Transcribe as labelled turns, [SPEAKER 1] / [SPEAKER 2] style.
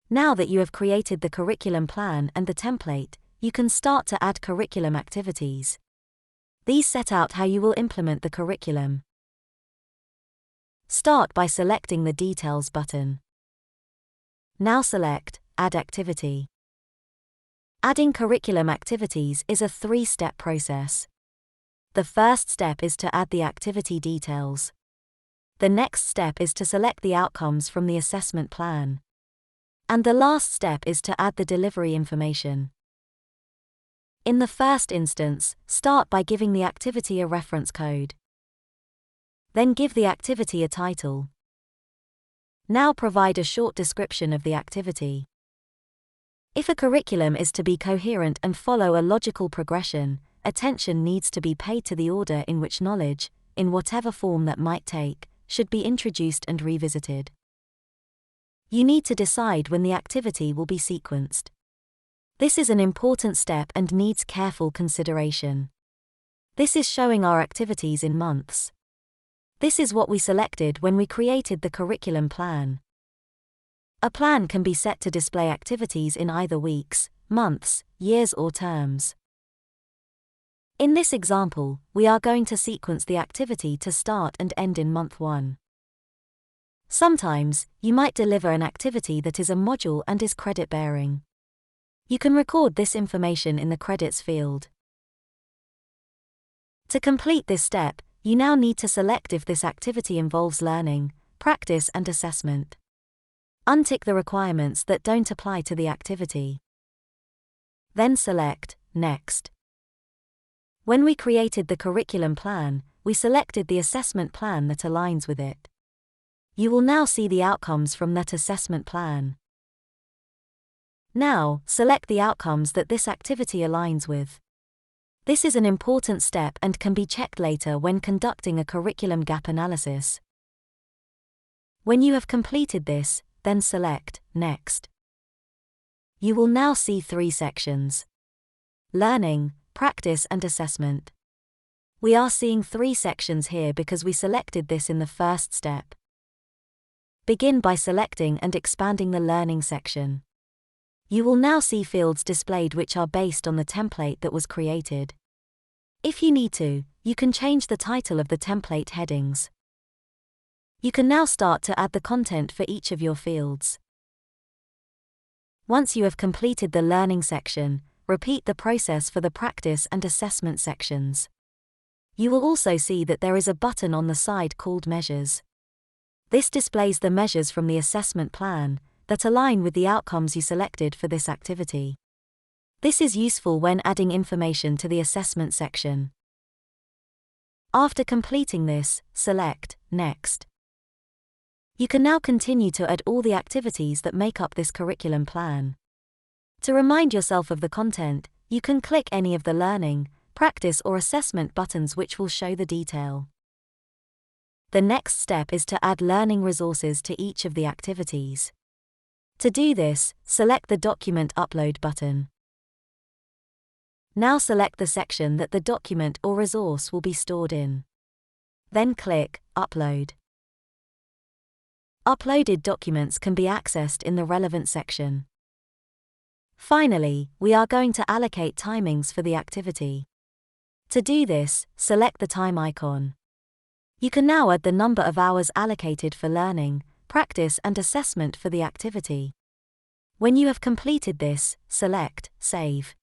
[SPEAKER 1] Now that you have created the curriculum plan and the template, you can start to add curriculum activities. These set out how you will implement the curriculum. Start by selecting the Details button. Now select Add Activity. Adding curriculum activities is a 3-step process. The first step is to add the activity details. The next step is to select the outcomes from the assessment plan. And the last step is to add the delivery information. In the first instance, start by giving the activity a reference code. Then give the activity a title. Now provide a short description of the activity. If a curriculum is to be coherent and follow a logical progression, attention needs to be paid to the order in which knowledge, in whatever form that might take, should be introduced and revisited. You need to decide when the activity will be sequenced. This is an important step and needs careful consideration. This is showing our activities in months. This is what we selected when we created the curriculum plan. A plan can be set to display activities in either weeks, months, years or terms. In this example, we are going to sequence the activity to start and end in month 1. Sometimes, you might deliver an activity that is a module and is credit-bearing. You can record this information in the credits field. To complete this step, you now need to select if this activity involves learning, practice and assessment. Untick the requirements that don't apply to the activity. Then select Next. When we created the curriculum plan, we selected the assessment plan that aligns with it. You will now see the outcomes from that assessment plan. Now, select the outcomes that this activity aligns with. This is an important step and can be checked later when conducting a curriculum gap analysis. When you have completed this, then select Next. You will now see 3 sections: Learning, Practice and Assessment. We are seeing 3 sections here because we selected this in the first step. Begin by selecting and expanding the Learning section. You will now see fields displayed which are based on the template that was created. If you need to, you can change the title of the template headings. You can now start to add the content for each of your fields. Once you have completed the Learning section, repeat the process for the Practice and Assessment sections. You will also see that there is a button on the side called Measures. This displays the measures from the assessment plan that align with the outcomes you selected for this activity. This is useful when adding information to the assessment section. After completing this, select Next. You can now continue to add all the activities that make up this curriculum plan. To remind yourself of the content, you can click any of the Learning, Practice or Assessment buttons which will show the detail. The next step is to add learning resources to each of the activities. To do this, select the Document Upload button. Now select the section that the document or resource will be stored in. Then click Upload. Uploaded documents can be accessed in the relevant section. Finally, we are going to allocate timings for the activity. To do this, select the time icon. You can now add the number of hours allocated for learning, practice and assessment for the activity. When you have completed this, select Save.